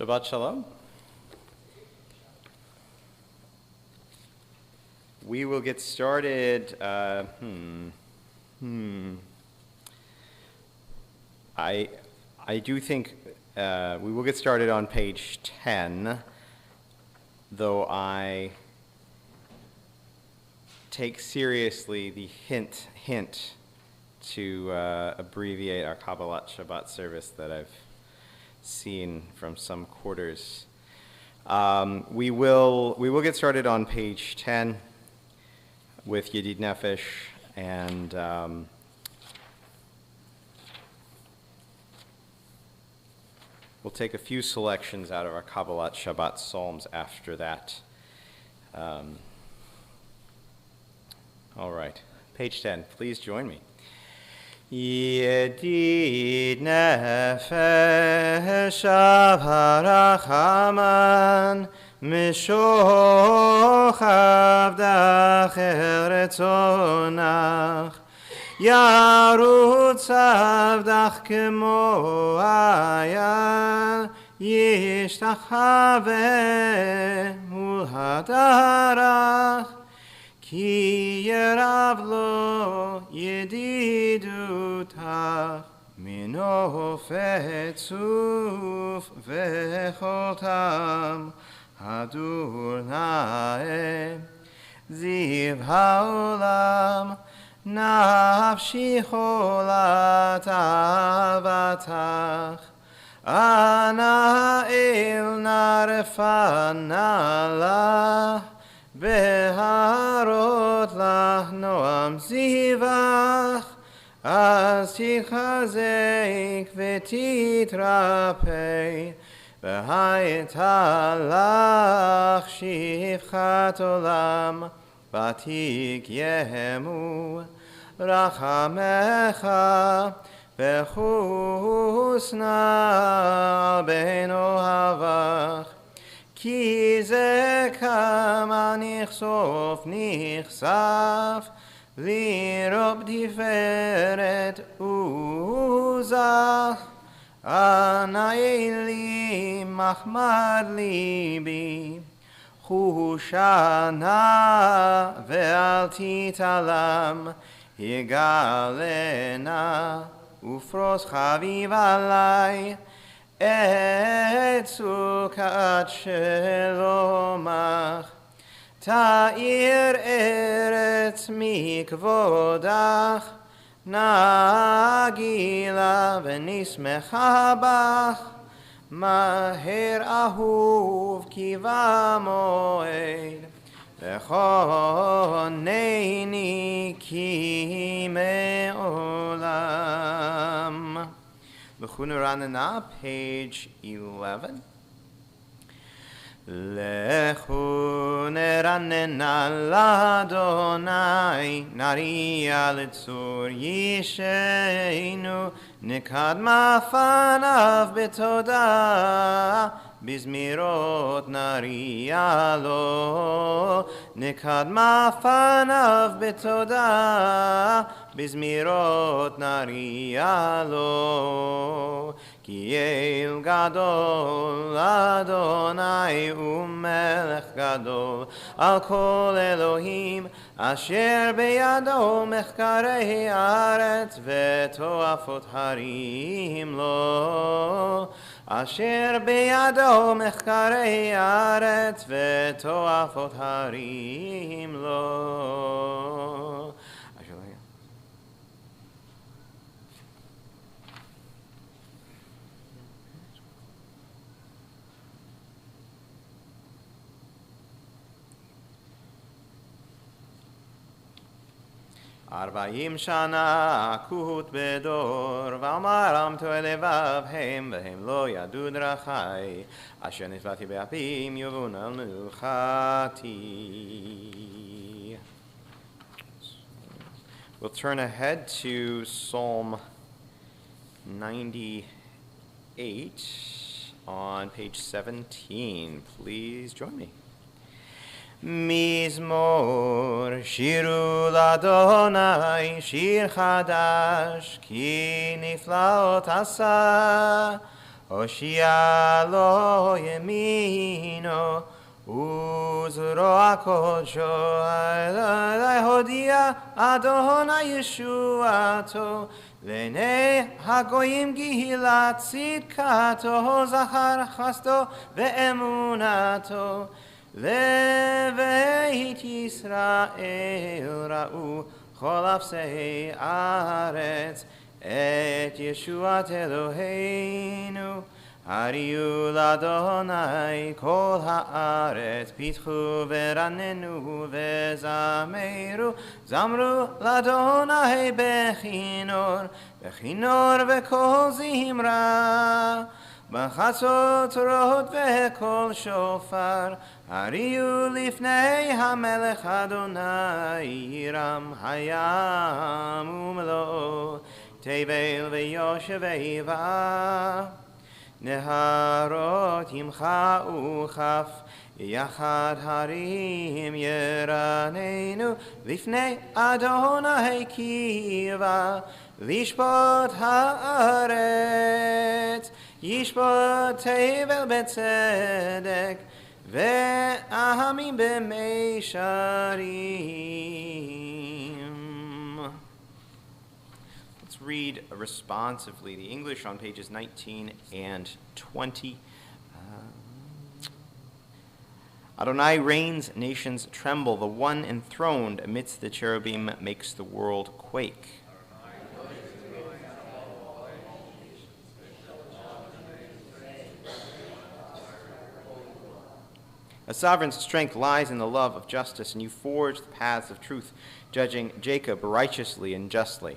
Shabbat Shalom. We will get started. I do think we will get started on page 10, though I take seriously the hint to abbreviate our Kabbalat Shabbat service that I've seen from some quarters. We will get started on page 10 with Yedid Nefesh, and we'll take a few selections out of our Kabbalat Shabbat Psalms after that. All right, page 10, please join me. Yedid Nefesh Avarachaman Mishochav Dacher Etzonach Yarutz Avdach Kemo Ayal Yishtachave Mul Hadarach Ki yerav lo yedidutach mino fetzuf vecholtam hadur nae ziv haolam nafshi cholat avatach ana el narfanalach Beharot lach noam zivach, az tichazek v'titrapei, v'hayetalach shivchat olam, v'tikyemu rachamecha, v'chusna ben ohavach. Ki ze kama nichsof nichsaf lirob tiferet uzach anayli machmad libi chushana ve'al titalam higalena ufros chaviv alai Et sukat shelomach Ta'ir eretz mikvodach Nagila v'nismecha bach Maher ahuv kiva moed V'choneini ki me'olam L'chunaranana, page 11. L'chunaranana l'Adonai, nariya l'tzur yisheinu, nikad mafanav betoda, bizmirot nariya lo, nikad mafanav betoda, bizmirot nariya lo. Ki el gadol Adonai umelech gadol al kol Elohim asher beyado mechkarei haaretz v'toafot harim lo asher beyado mechkarei haaretz v'toafot harim lo. Arbaim shana akut bedor v'amaram to'elevav hem v'hem lo yadu drachai asher nitvati be'apim yuvun al nuchati. We'll turn ahead to Psalm 98 on page 17. Please join me. Mizmor shiru l'Adonai shir chadash ki niflaot asa הושיע לו ימינו, וזרוע קודשו, להודיע אדוני ישועתו, לעיני הגויים גילת צדקתו, זכר חסדו ואמונתו. לבית ישראל ראו כל אפסי הארץ את ישועת אלוהינו. הריעו לאדוני כל הארץ, פיתחו ורננו וזמרו, זמרו לאדוני בכינור וכל זמרה, בחצות רוט וקול שופר. הריעו לפני המלך אדוני, ירם הים ומלואו, תבל ויושביו. נהרות ימחאו כף, יחד הרים ירננו, לפני אדוני קיבה, לשפוט הארץ, ישפוט תבל בצדק, ועמים במישרים. Read responsively the English on pages 19 and 20. Adonai reigns, nations tremble. The one enthroned amidst the cherubim makes the world quake. A sovereign's strength lies in the love of justice, and you forge the paths of truth, judging Jacob righteously and justly.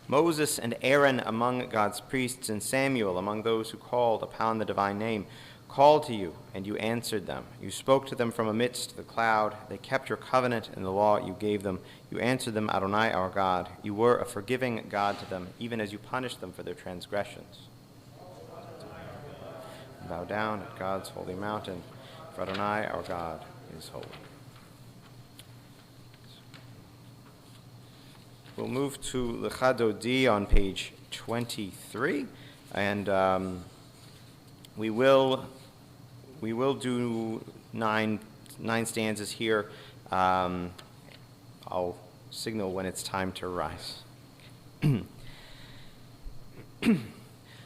Moses and Aaron among God's priests, and Samuel among those who called upon the divine name, called to you, and you answered them. You spoke to them from amidst the cloud. They kept your covenant and the law you gave them. You answered them, Adonai our God. You were a forgiving God to them, even as you punished them for their transgressions. Bow down at God's holy mountain, for Adonai our God is holy. We'll move to Lecha Dodi on page 23, and we will do nine stanzas here. I'll signal when it's time to rise.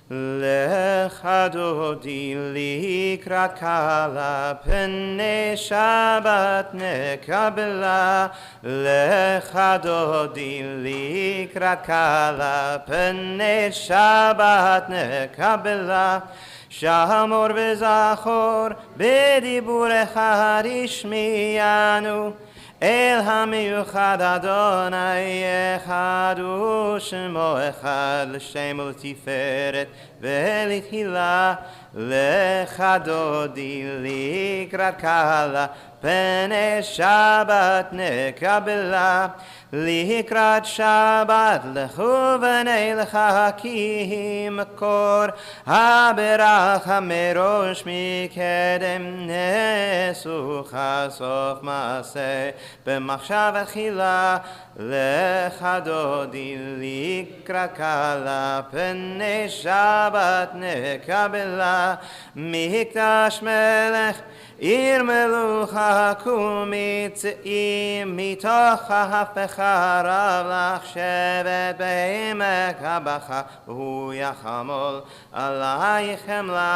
Lecha Dodi likrat kala pnei Shabbat nekabela. Lecha Dodi likrat kala pnei Shabbat nekabela. Shamor v'zachor b'diburecha rishmiyanu. El hamiuchad Adonai echad u'shemo echad l'shem u'tiferet ve'litchila. Lecha Dodi likrat kala pnei Shabbat nekabela. Likrat Shabbat lechu v'nei lecha ki makor haberacha merosh mikedem nesucha sof maseh b'machshav achila. Lecha Dodi likrat kala pnei Shabbat nekabela. Mikdash melech Ir melucha kumitziim mitoch ha'hafecharav lach shevet be'emek habacha hu yachamol alaychem la.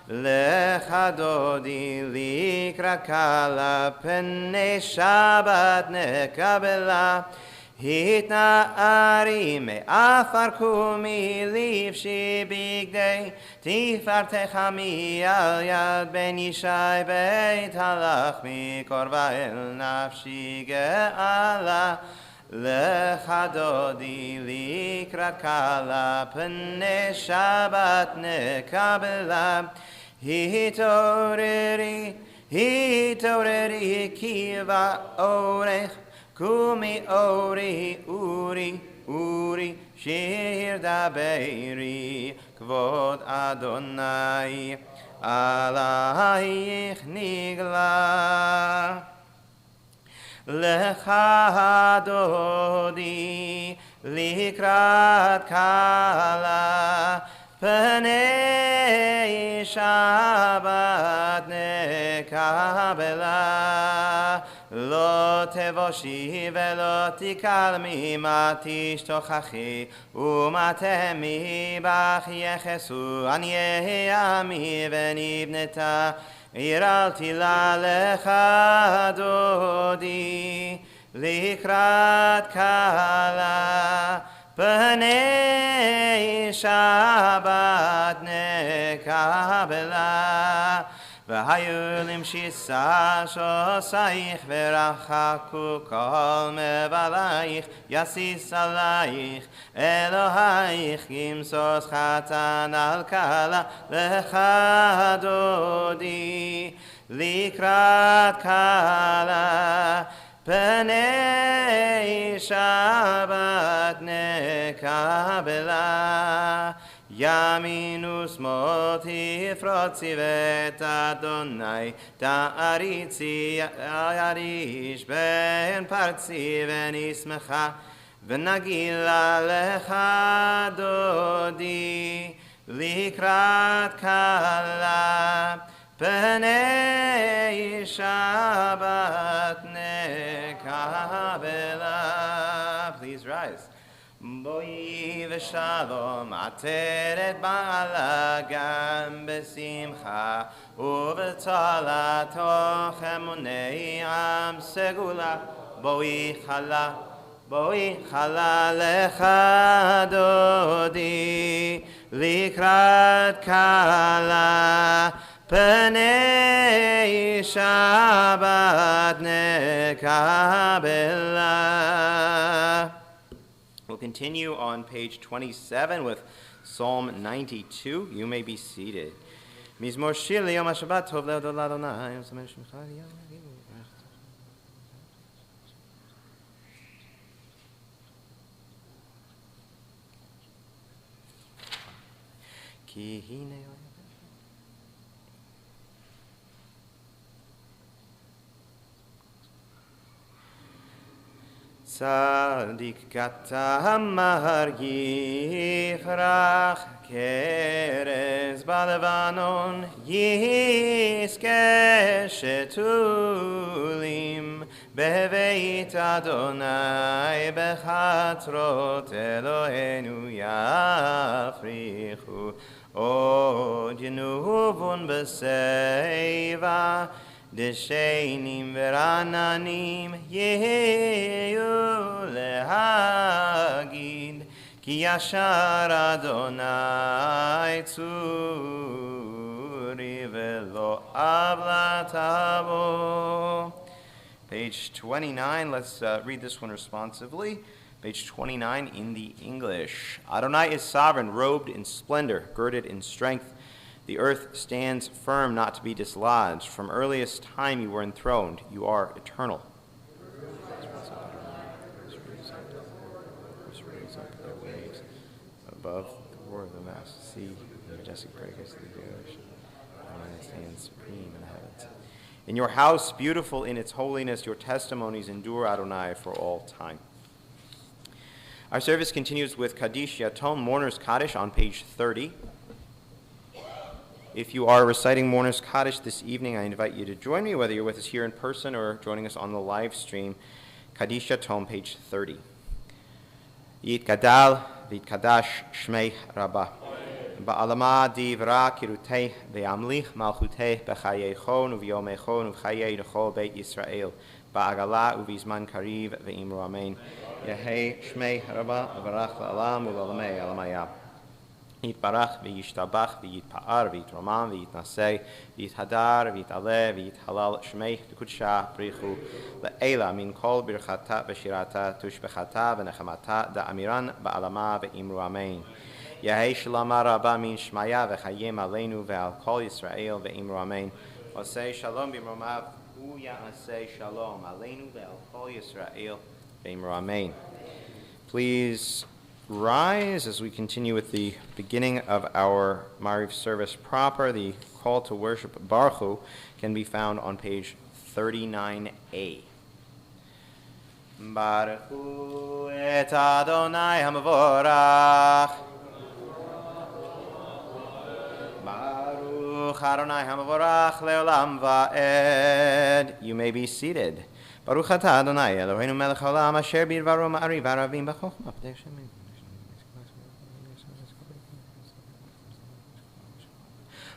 Lecha Dodi likrat kala pnei Shabbat nekabela. Hitna'ari me'afar kumi livshi bigdei tifartecha mi'al yad ben yishai beit halach mikorva el nafshi ge'ala. Lecha Dodi likrat kala pnei Shabbat nekabela. Hitoreri kiva orech Kumi ori uri shir daberi kvod Adonai alayich nigla. Lecha Dodi לקראת כלה, פני שבת נקבלה. לא תבושי ולא תקלמי, מה תשתוכחי ומה תהמי בך יחסו. עניי עמי ונבנתה, עיר אל תילה לך דודי. לקראת כלה, פני שבת נקבלה. והיו למשיסה שוסייך ורחקו כל מבלייך, יסיס עלייך אלוהייך, ימסוס חתן על כלה לך דודי. לקראת כלה, פני שבת נקבלה. ימין ושמאל תפרוצי ואת אדוני תעריצי, יריש בין פרצי ונשמחה ונגילה לך דודי. לקראת כלה, פני שבת נקבלה. Please rise. בואי ושלום, עטרת בעלה גם בשמחה, ובצלה תוך אמוני עם סגולה. בואי חלה לך דודי. לקראת כלה, פני שבת נקבלה. We'll continue on page 27 with Psalm 92. You may be seated. מזמור שיר ליום השבת, טוב להודות לאדוני. כי הנה צדיק כתמר יפרח, כרז בלבנון יזכה שתולים, בבית אדוני בחצרות אלוהינו יפריחו. עוד ינובון בשיבה, דשנים ורעננים יהיו להגיד, כי ישר אדוני צורי ולא עוולה תבוא. Page 29, let's read this one responsively. Page 29 in the English. Adonai is sovereign, robed in splendor, girded in strength. The earth stands firm, not to be dislodged. From earliest time you were enthroned. You are eternal. Above the roar of the vast sea, the majestic breakers of the ocean. Adonai stands supreme in the heavens. In your house, beautiful in its holiness, your testimonies endure, Adonai, for all time. Our service continues with Kaddish Yatom, Mourner's Kaddish, on page 30. If you are reciting Mourner's Kaddish this evening, I invite you to join me, whether you're with us here in person or joining us on the live stream. Kaddish Yatom, page 30. Yit Gadal, Vit Kadash, Shmei Rabbah. Ba'alama divra kirutei ve'amlich malchutei b'chayeichon u'v'yomeichon u'v'chayei nechol beit Yisrael ba'agala u'v'zman kariv ve'imru amen. Yehei Shmei Rabbah v'barach la'alam u'l'alamei alamayah. Yitbarach v'yishtabach v'yitpa'ar v'yitromam v'yitnasei v'yithadar v'yitaleh v'yithalal Shmei d'kudsha brichu le'ela min kol birchata v'shirata tushbechata v'nechamata da'amiran ba'alama ve'imru amen. Yehei shalama rabba min shmaya v'chayim aleinu ve'al kol Yisrael ve'imru amen. Osei shalom b'mromav u'ya'asei shalom aleinu ve'al kol Yisrael ve'imru amen. Please rise as we continue with the beginning of our Mariv service proper. The call to worship Baruch Hu can be found on page 39a. Baruch hu et Adonai hamavorach. Baruch Adonai hamavorach leolam va'ed. You may be seated. Baruch atah Adonai Eloheinu melech haolam asher bidvaro ma'ariv aravim b'chokhmah.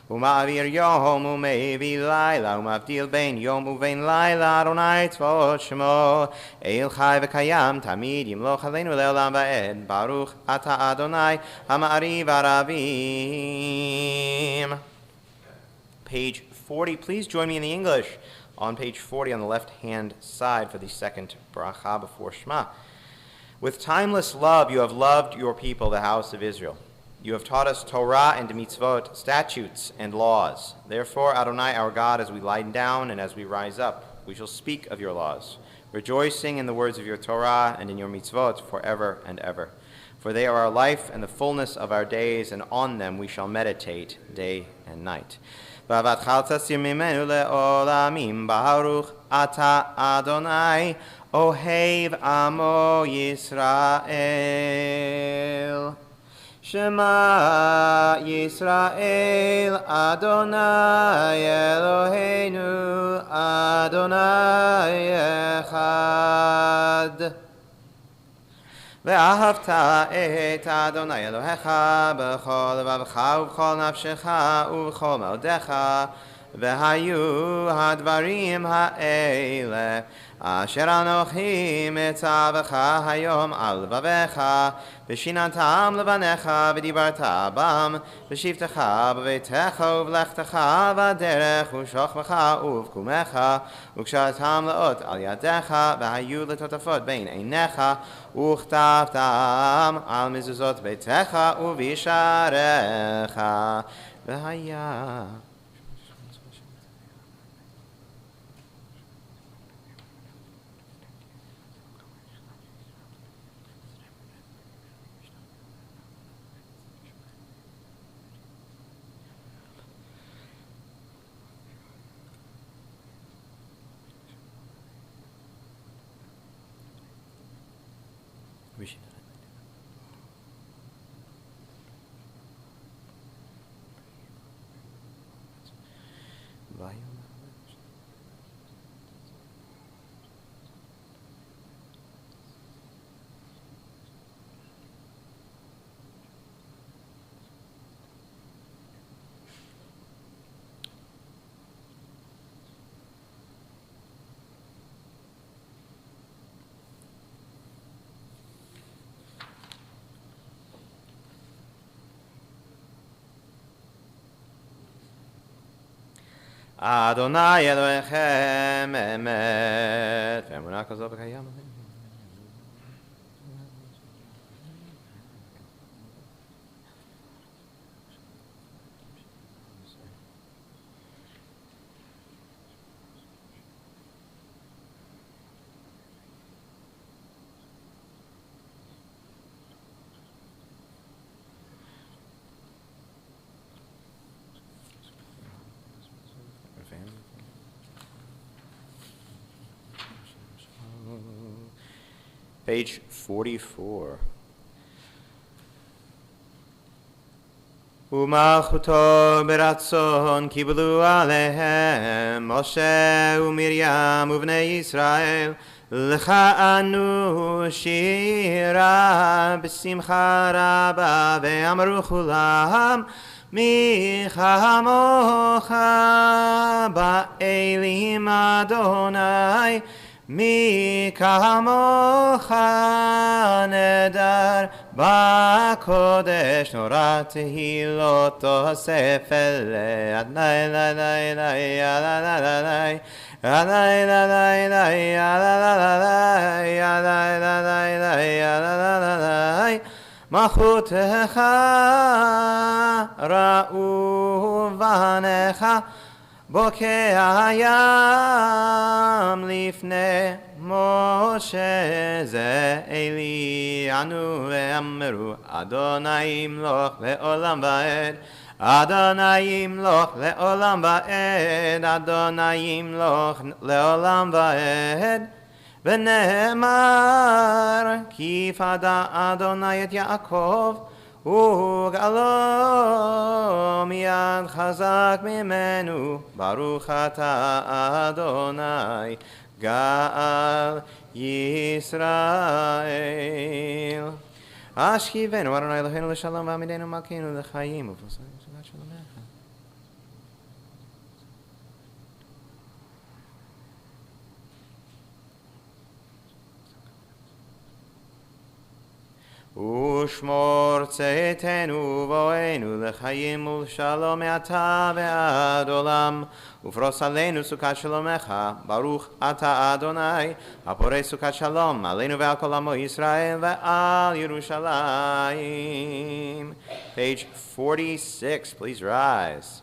Uma'avir yom u'mevi layla u'mavdil bein yom u'vein layla Adonai tzvot shemo El chai v'kayam tamid yimloch aleinu leolam va'ed Baruch ata Adonai hama'ariv aravim. Page 40. Please join me in the English on page 40 on the left-hand side for the second bracha before Shema. With timeless love you have loved your people, the house of Israel. You have taught us Torah and mitzvot, statutes and laws. Therefore, Adonai, our God, as we lie down and as we rise up, we shall speak of your laws, rejoicing in the words of your Torah and in your mitzvot forever and ever. For they are our life and the fullness of our days, and on them we shall meditate day and night. Baruch ata Adonai ohev amo Yisrael. Shema Yisrael Adonai Eloheinu Adonai Echad. Ve'ahavta et Adonai Elohecha b'chol levavecha u'b'chol nafshecha u'b'chol maudecha ve'hayu hadvarim ha'ele asher anochi metzavecha hayom al levavecha v'shinantam levanecha v'dibarta bam v'shivtecha b'veitecha u'v'lechtecha v'derech u'shochvecha u'v'kumecha u'kshatam le'ot al yadecha v'hayu letotafot bein einecha u'chtavtam al mezuzot beitecha u'visharecha v'haya. Adonai Elohechem emet ve'emunah kazov v'kayam. Page 44. Umalchuto beratzon kiblu alehem Moshe uMiriam uvnei Yisrael lecha anu shira b'simcha rabba ve'amru chulam mi chamocha ba'elim Adonai mi kamocha nedar ba'kodesh nora tehilot tosef ele adnai lai lai lai lai lai adnai lai lai lai lai lai lai machutecha ra'u vanecha Bokeh hayam lifnei Moshe ze Eli anu ve'amru Adonai imloch le'olam va'ed Adonai imloch le'olam va'ed Adonai imloch le'olam va'ed ונאמר, כי פדה אדוני את יעקב, וגאלו מיד חזק ממנו, ברוך אתה אדוני, גאל ישראל. אשכיבנו אדוני אלוהינו לשלום, ועמידנו מלכנו לחיים, ופרסנו שבת שלומך. ושמור צאתנו ובואנו לחיים ולשלום מעתה ועד עולם, ופרוס עלינו סוכת שלומך, ברוך אתה אדוני, הפורש סוכת שלום עלינו ועל כל עמו ישראל ועל ירושלים. Page 46, please rise.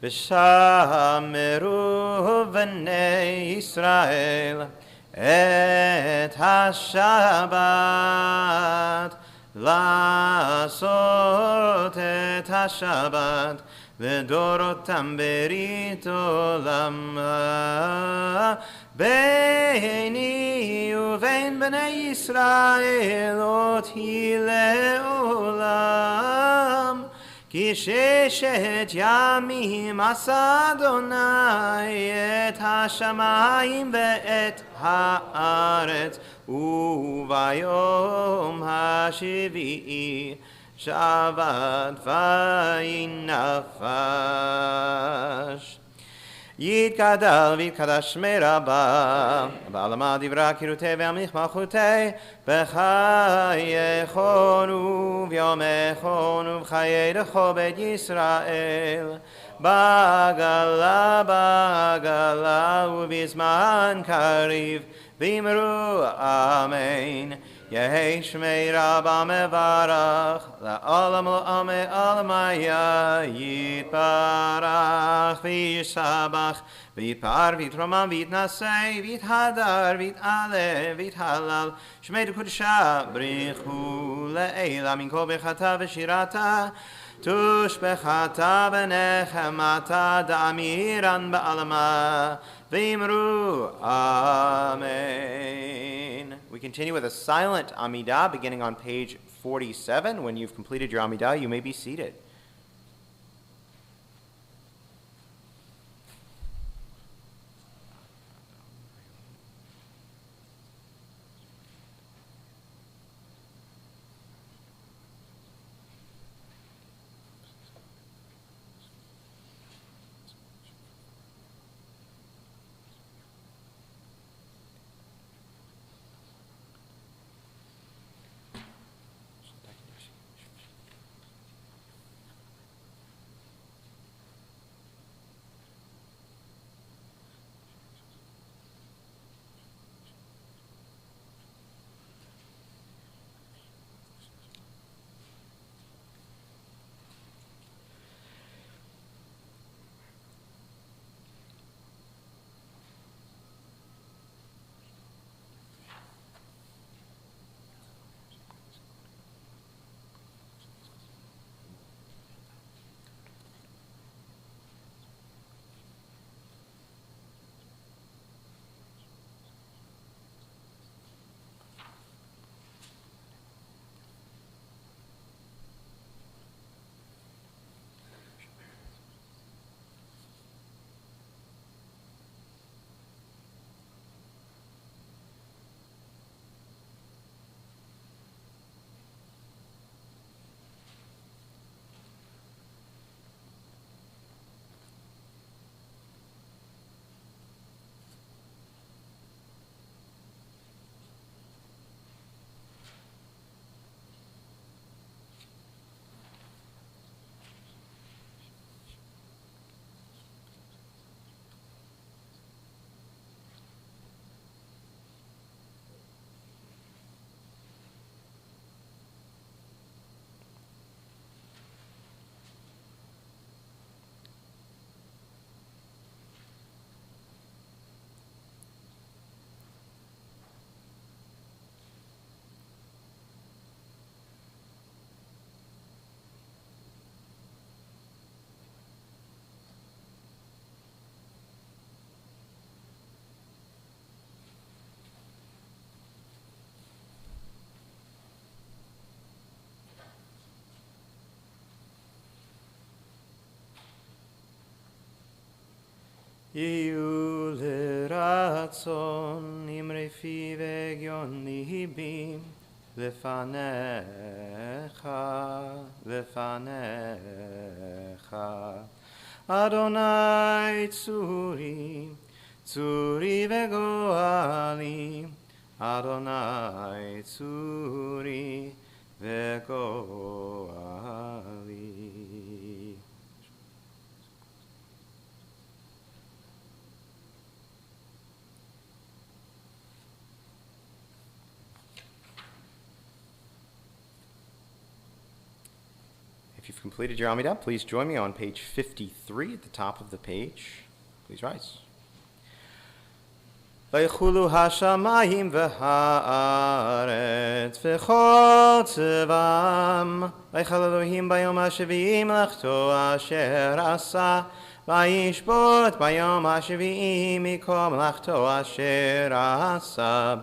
ושמרו בני ישראל את השבת, לעשות את השבת לדורותם ברית עולם, ביני ובין בני ישראל אותי לעולם. כי ששת ימים עשה אדוני את השמיים ואת הארץ, וביום השביעי שבת וינפש. יתגדל ויתקדש שמי רבה, בעלמא דברה קירותי ועמך מלכותי, בחייכון וביומכון ובחיי דכו בית ישראל, בעגלה ובזמן קריב, ואמרו אמן. יהי שמי רבה מברך, לעולם לעולמי עולמיה, יתברך וישבח, ויתפאר ויתרומם ויתנשא, ויתהדר ויתעלה ויתהלל, שמי דקודשה בריחו לעילה מן כל ברכתה ושירתה, תושבחתה ונחמתה דאמירן בעלמא, ואמרו amen. We continue with a silent Amidah beginning on page 47. When you've completed your Amidah, you may be seated. יהיו לרצון אמרי פי והגיון ליבי לפניך, לפניך. אדוני צורי, צורי וגואלי, אדוני צורי וגואלי. If you've completed your Amidah, please join me on page 53 at the top of the page. Please rise. ויחולו השמיים והארץ וכל צבאם, ויחל אלוהים ביום השביעי מלאכתו אשר עשה, וישבות ביום השביעי מכל מלאכתו אשר עשה.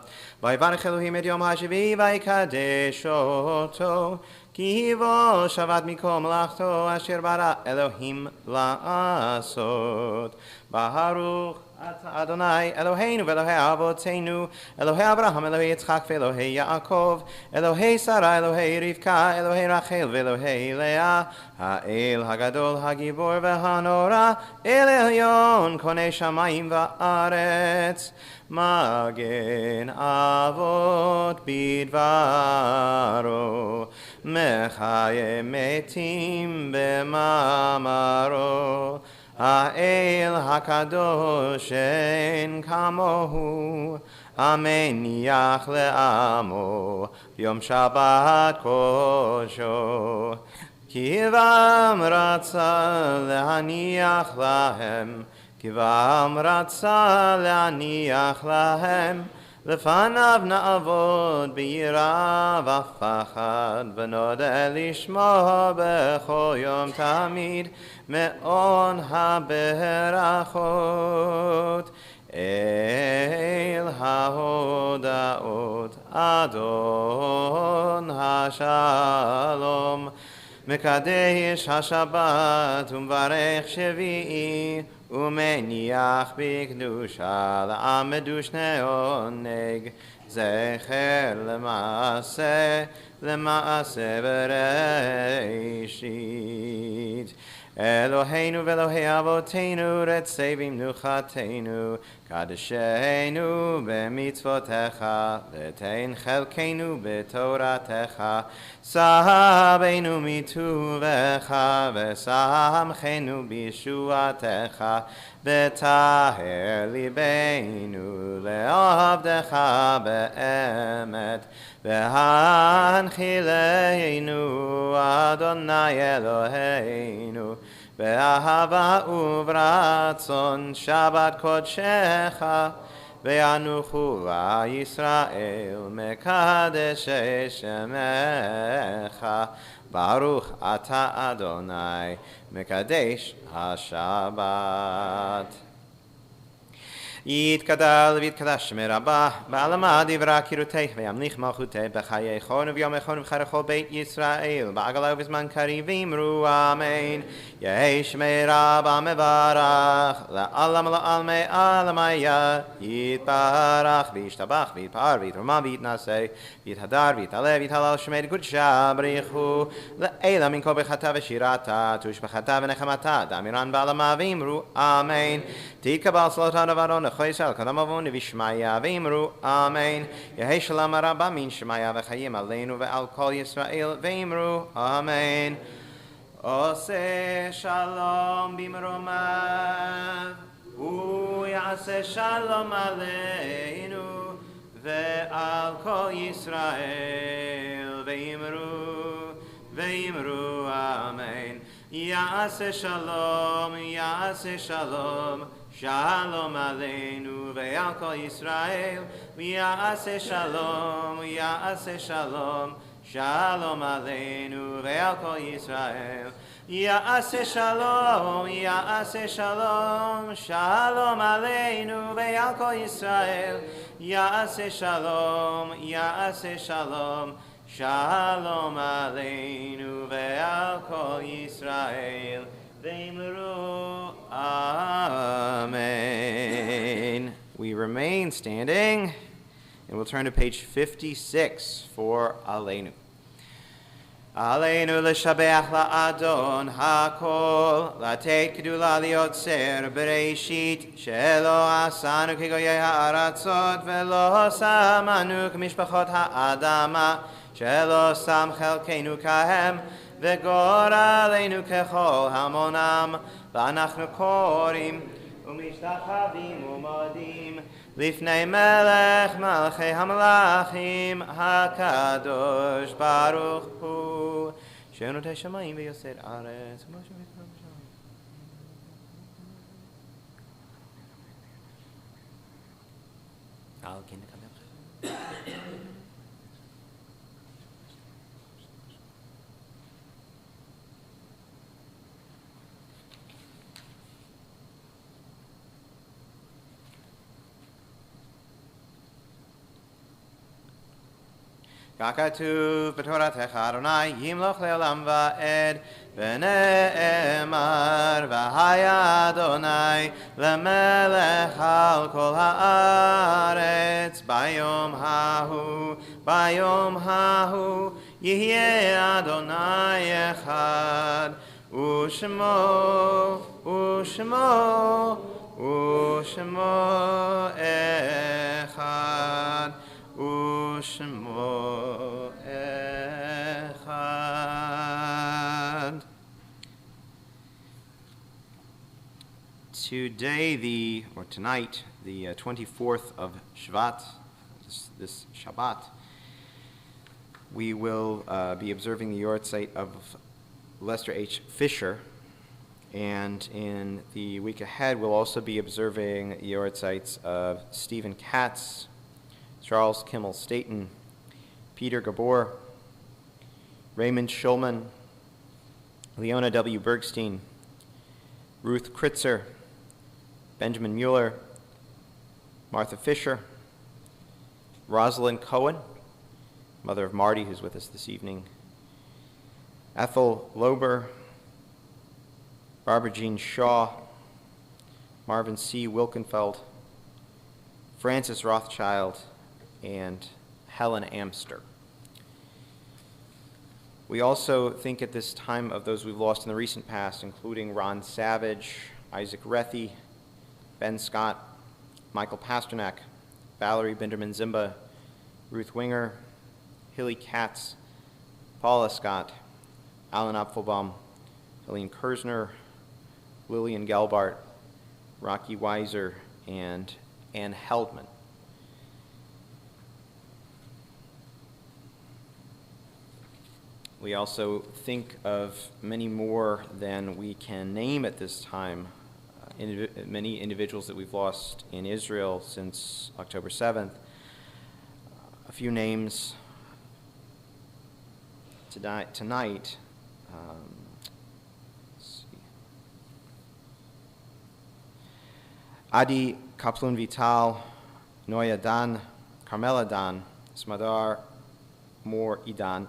ויברך אלוהים את יום השביעי ויקדש אותו, כי בו שבת מכל מלאכתו אשר ברא אלוהים לעשות. ברוך אתה אדוני אלוהינו ואלוהי אבותינו, אלוהי אברהם, אלוהי יצחק ואלוהי יעקב, אלוהי שרה, אלוהי רבקה, אלוהי רחל ואלוהי לאה, האל הגדול, הגיבור והנורא, אל עליון, קונה שמיים וארץ, מגן אבות בדברו, מחיה מתים במאמרו, האל הקדוש אין כמוהו, המניח לעמו ביום שבת קודשו. כי בם רצה להניח להם, כי בם רצה להניח להם, לפניו נעבוד ביראה ופחד, ונודה לשמו בכל יום תמיד, מעון הברכות. אל ההודעות אדון השלום, מקדש השבת ומברך שביעי, ומניח בקדושה לעמד ושני עונג, זכר למעשה, למעשה בראשית. אלוהינו ואלוהי אבותינו, רצי במנוחתנו, קדשנו במצוותיך, ותן חלקנו בתורתך, סבנו מטובך, ושמחנו בישועתך, וטהר ליבנו לעבדך באמת, והנחילנו אדוני אלוהינו, באהבה וברצון שבת קודשך, וינוחו ישראל מקדשי שמך. ברוך אתה אדוני מקדש השבת. יתגדל ויתקדש מרבה, בעלמא דברה קירותך, וימליך מלכותך בחייכון וביומכון ובחי כל בית ישראל, בעגלה ובזמן קריב ואמרו אמן. יהי שמי רבה מברך, לעלם ולעלמי עלמיה, יתברך וישתבח ויתפאר ויתרומם ויתנשא, ויתהדר ויתעלה ויתהלל שמי קודשה בריחו, לעילא מן כל ברכתה ושירתה, תושבחתה ונחמתה, דאמירן בעלמא ואמרו אמן. תקבל סלותה דברו נכו ישראל קדם אבונו ושמיה ואמרו אמן. יהי שלום הרבה מן שמיה וחיים עלינו ועל כל ישראל ואמרו אמן. עושה שלום במרומיו, הוא יעשה שלום עלינו ועל כל ישראל ואמרו אמן. יעשה שלום, יעשה שלום, שלום עלינו ועל כל ישראל, ויעשה שלום, יעשה שלום, שלום עלינו ועל כל ישראל, יעשה שלום, יעשה שלום, שלום עלינו ועל כל ישראל, יעשה שלום, יעשה שלום, שלום עלינו ועל כל ישראל, ואמרו אמן. remain standing, and we'll turn to page 56 for Aleinu. Aleinu l'shabeach la'adon ha'kol, la'teit kedula li'otzer bereishit, shelo asanu kigoyei ha'aratzot, velo samanu k'mishpachot ha'adama, shelo sam chelkeinu kahem, v'gor aleinu kechol hamonam, v'anachnu korim, u'mishtachavim u'modim, Lifnei melech malchei hamalachim hakadosh baruch hu shenotei shamayim v'yosed aretz. Al kin Kakatuv b'toratecha Adonai yimloch le'olam va'ed v'ne'emar v'haya Adonai le'melech al kol ha'aretz bayom hahu yihyeh Adonai echad u'shemo echad Ushmo echad. Tonight, the 24th of Shvat, this Shabbat, we will be observing the Yortzeit of Lester H. Fisher, and in the week ahead, we'll also be observing the Yortzeits of Stephen Katz, Charles Kimmel Staton, Peter Gabor, Raymond Schulman, Leona W. Bergstein, Ruth Kritzer, Benjamin Mueller, Martha Fisher, Rosalind Cohen, mother of Marty, who's with us this evening, Ethel Lober, Barbara Jean Shaw, Marvin C. Wilkenfeld, Francis Rothschild, and Helen Amster. We also think at this time of those we've lost in the recent past, including Ron Savage, Isaac Rethy, Ben Scott, Michael Pasternak, Valerie Binderman Zimba, Ruth Winger, Hilly Katz, Paula Scott, Alan Apfelbaum, Helene Kersner, Lillian Gelbart, Rocky Weiser, and Ann Heldman. We also think of many more than we can name at this time, many individuals that we've lost in Israel since October 7th. A few names tonight. Let's see. Adi Kaplun Vital, Noya Dan, Carmela Dan, Smadar Mor Idan,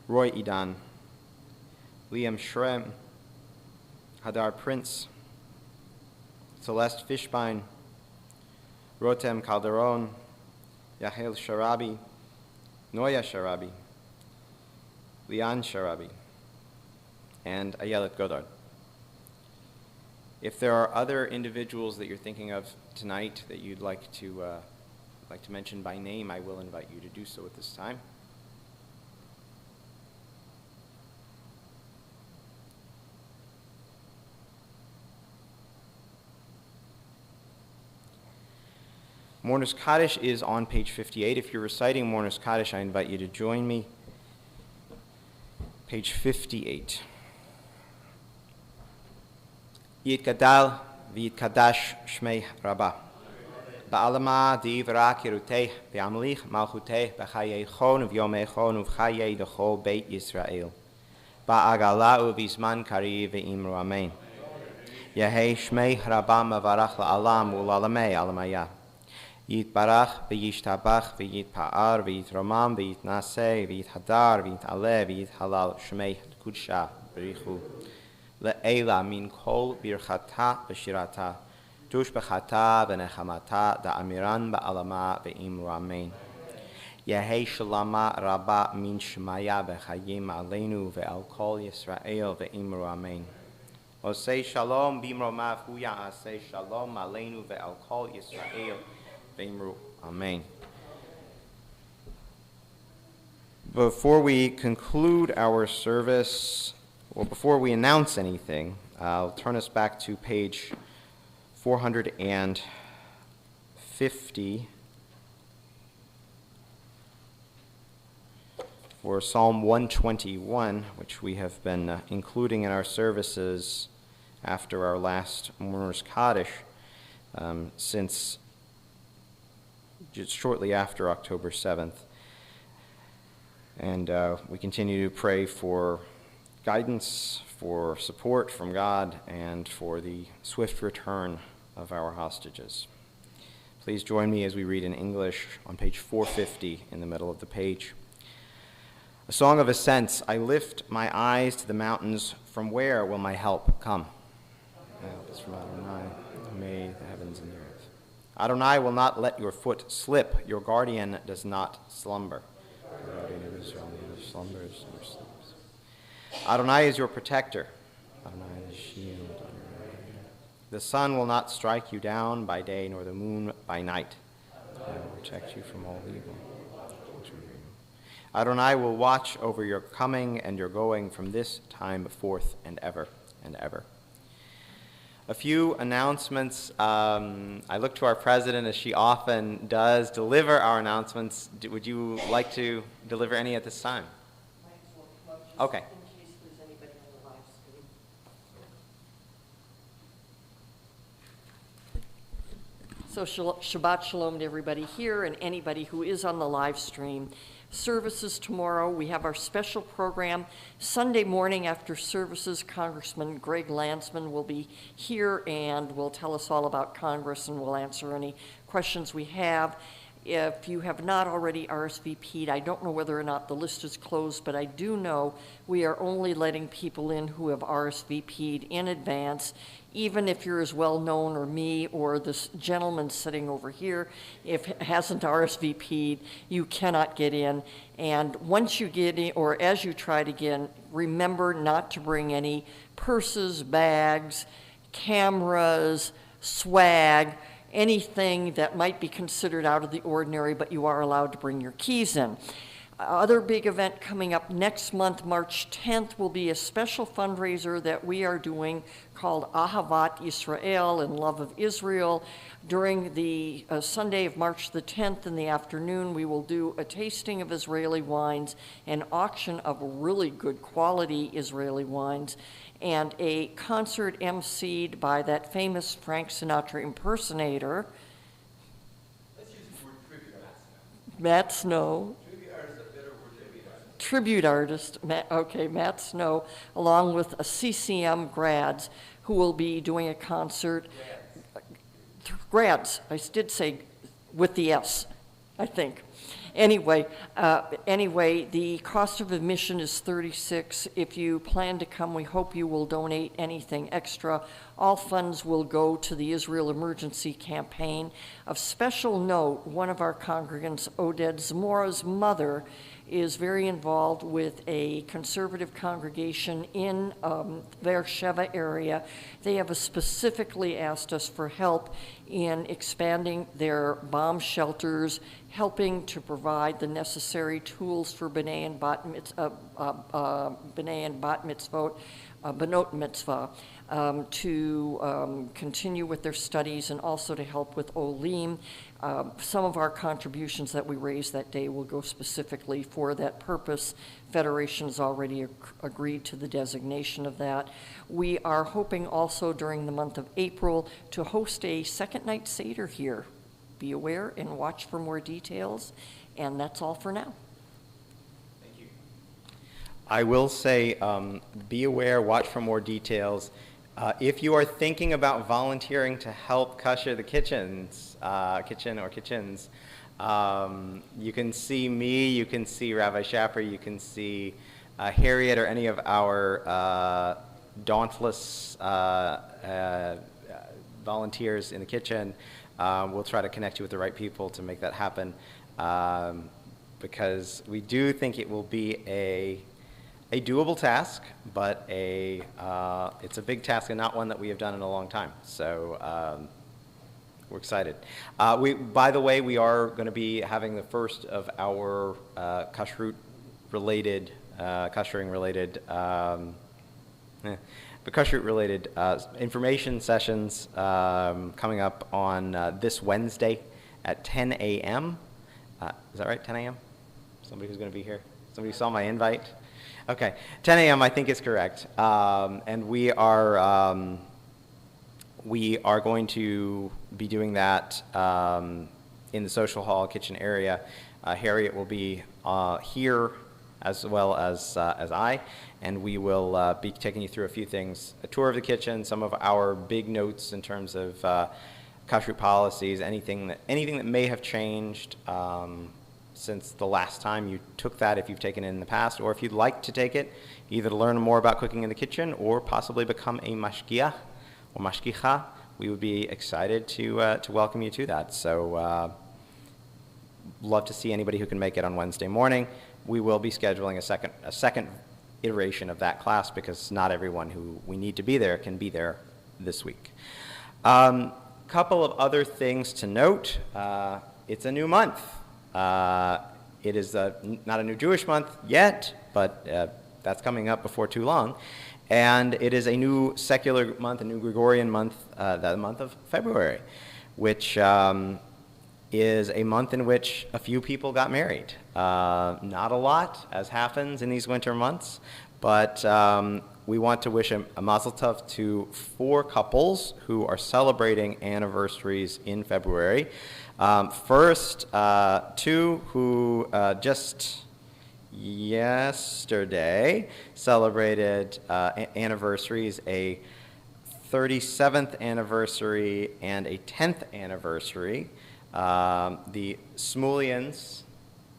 Roy Idan, Liam Shrem, Hadar Prince, Celeste Fishbein, Rotem Calderon, Yahel Sharabi, Noya Sharabi, Lian Sharabi, and Ayelet Godard. If there are other individuals that you're thinking of tonight that you'd like to mention by name, I will invite you to do so at this time. Mourner's Kaddish is on page 58. If you're reciting Mourner's Kaddish, I invite you to join me. Page 58. Yitgadal v'yitkadash shmei Rabbah. Ba'alama di'ivra kiruteh v'amlich malchuteh b'chayeichon v'yomeichon v'chayei d'chol Beit Yisrael. Ba'agala u'vizman kari v'imru amen. Yehei shmei Rabbah mavarach la'alam u'lalamei alamaya. Yitbarach v'yishtabach v'yitpa'ar v'yitromam v'yitnaseh v'yithadar v'yit'aleh v'yithalal shmei kudsha b'richu le'ela min kol birchata v'shirata tush b'chata v'nechamata da'amiran ba'alama ve'imru amen. Yehi shalama rabba min shemaya v'chayim aleinu ve'al kol Yisrael ve'imru amen. Osei shalom bimromav hu ya'aseh shalom aleinu ve'al kol Yisrael ve'imru amen. Before we conclude our service, or before we announce anything, I'll turn us back to page 450 for Psalm 121, which we have been including in our services after our last Mourner's Kaddish since just shortly after October 7th. And we continue to pray for guidance, for support from God, and for the swift return of our hostages. Please join me as we read in English on page 450 in the middle of the page. A song of ascents. I lift my eyes to the mountains. From where will my help come? My help is from Adonai, who made the heavens and the earth. Adonai will not let your foot slip. Your guardian does not slumber. Your guardian of Israel neither slumbers nor sleeps. Adonai is your protector. Adonai is the shield on your right hand. The sun will not strike you down by day, nor the moon by night. I will protect you from all evil. Adonai will watch over your coming and your going from this time forth and ever and ever. A few announcements. I look to our president, as she often does, deliver our announcements. Would you like to deliver any at this time? Okay. In case there's anybody on the live stream. So Shabbat Shalom to everybody here and anybody who is on the live stream. Services tomorrow. We have our special program. Sunday morning after services, Congressman Greg Landsman will be here and will tell us all about Congress and will answer any questions we have. If you have not already RSVP'd, I don't know whether or not the list is closed, but I do know we are only letting people in who have RSVP'd in advance, even if you're as well known, or me, or this gentleman sitting over here, if it hasn't RSVP'd, you cannot get in. And once you get in, or as you try to get in, remember not to bring any purses, bags, cameras, swag, anything that might be considered out of the ordinary, but you are allowed to bring your keys in. Other big event coming up next month, March 10th, will be a special fundraiser that we are doing called Ahavat Yisrael, in love of Israel. During the Sunday of March the 10th in the afternoon, we will do a tasting of Israeli wines, an auction of really good quality Israeli wines, and a concert emceed by that famous Frank Sinatra impersonator, Let's use the word tribute artist. Matt Snow. Tribute artist, a better word, Matt Snow, along with a CCM grads who will be doing a concert. Grads, I did say with the S, I think. Anyway, the cost of admission is $36. If you plan to come, we hope you will donate anything extra. All funds will go to the Israel Emergency Campaign. Of special note, one of our congregants, Oded Zamora's mother, is very involved with a conservative congregation in Beersheba area. They have specifically asked us for help in expanding their bomb shelters, helping to provide the necessary tools for B'nai and Bat Mitzvot, Benot Mitzvah, to continue with their studies and also to help with Olim. Some of our contributions that we raise that day will go specifically for that purpose. Federation has already agreed to the designation of that. We are hoping also during the month of April to host a second night Seder here. Be aware and watch for more details, and that's all for now. Thank you. I will say, be aware, watch for more details. If you are thinking about volunteering to help kosher the kitchens, you can see me, you can see Rabbi Schaffer, you can see Harriet or any of our dauntless volunteers in the kitchen. We'll try to connect you with the right people to make that happen, because we do think it will be a doable task, but it's a big task and not one that we have done in a long time. So we're excited. By the way, we are going to be having the first of our kashrut-related information sessions coming up on this Wednesday at 10 a.m. Is that right, 10 a.m.? Somebody who's going to be here? Somebody saw my invite? Okay, 10 a.m. I think is correct. And we are going to be doing that in the social hall kitchen area. Harriet will be here as well as I, and we will be taking you through a few things: a tour of the kitchen, some of our big notes in terms of kashrut policies, anything that may have changed since the last time you took that, if you've taken it in the past, or if you'd like to take it, either to learn more about cooking in the kitchen or possibly become a mashgiach or mashgicha. We would be excited to welcome you to that. So love to see anybody who can make it on Wednesday morning. We will be scheduling a second iteration of that class because not everyone who we need to be there can be there this week. Couple of other things to note. It's a new month. It is not a new Jewish month yet, but that's coming up before too long. And it is a new secular month, a new Gregorian month, the month of February, which is a month in which a few people got married. Not a lot, as happens in these winter months, but we want to wish a mazel tov to 4 couples who are celebrating anniversaries in February. First, 2 who just yesterday celebrated anniversaries, a 37th anniversary and a 10th anniversary, the Smulians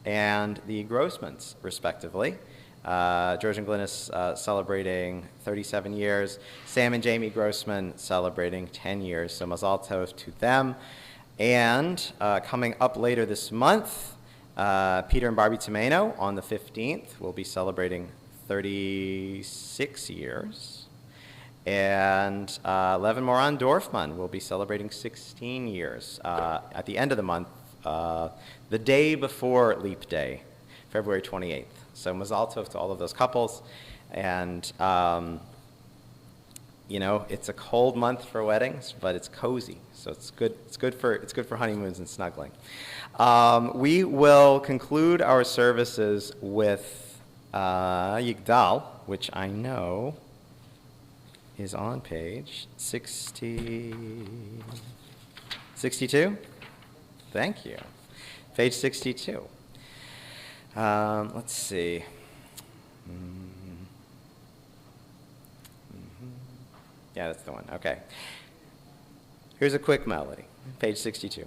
and the Grossmans, respectively. George and Glynis celebrating 37 years, Sam and Jamie Grossman celebrating 10 years, so mazal tov to them. And coming up later this month, Peter and Barbie Tomeno on the 15th will be celebrating 36 years. And Levin Moran Dorfman will be celebrating 16 years at the end of the month, the day before Leap Day, February 28th. So mazal tov to all of those couples. And it's a cold month for weddings, but it's cozy, so it's good. It's good for honeymoons and snuggling. We will conclude our services with Yigdal, which I know is on page 62. Thank you. Page 62. Let's see. Yeah, that's the one. Okay. Here's a quick melody. Page 62.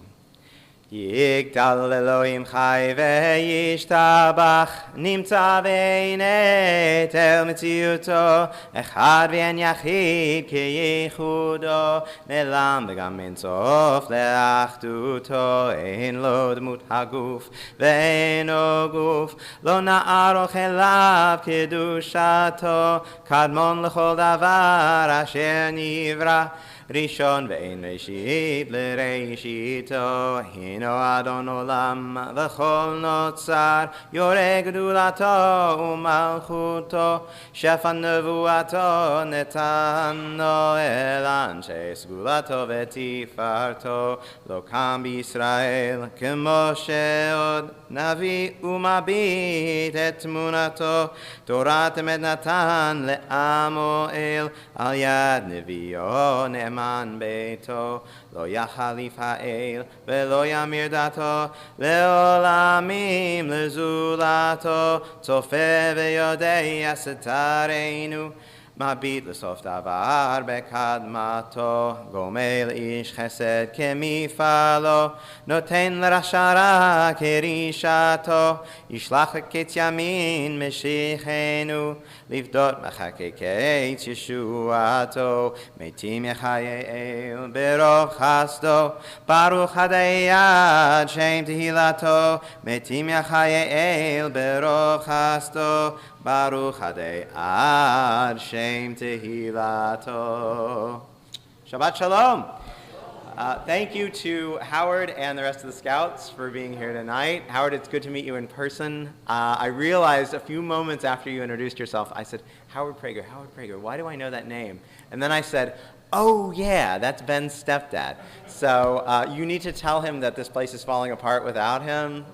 Yigdal Elohim chai ve'yishtabach nimtza ve'inei tel metziuto echad ve'en yachid ke'yichudo ne'lam v'gam en sof le'achduto ein lo dmut haguf ve'eno guf lo na'aroch elav kedushato kadmon l'chol davar asher nivra Rishon ve'en reshit l'reshito hino adon olam v'chol notzar yoreh gedulato u'malchuto shefan nevuato netano el anshe sgulato v'tifarto lo kam b'Yisrael kemo she'od navi u'mabit et tmunato Torah temed natan le'amo el al yad nevio ne'eman beito lo yachalif ha'el ve'lo yamir dato le'olamim lezulato tzofeh ve'yodei asetareinu מביט לסוף דבר בקדמתו, גומל איש חסד כמפעלו, נותן לרשע רע כרישתו, ישלח לקץ ימין משיחנו, לפדות מחכה קץ ישועתו, מתים יחיה אל ברוב חסדו, ברוך הדיין שם תהילתו, מתים יחיה אל ברוב חסדו, Baruch Ad Shem Tehilato. Shabbat Shalom. Thank you to Howard and the rest of the Scouts for being here tonight. Howard, it's good to meet you in person. I realized a few moments after you introduced yourself, I said, Howard Prager, why do I know that name? And then I said, oh yeah, that's Ben's stepdad. So you need to tell him that this place is falling apart without him.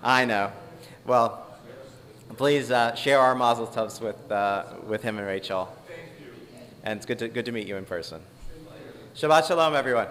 I know. Well, please share our mazel tovs with him and Rachel. Thank you. And it's good to meet you in person. Shabbat shalom, everyone.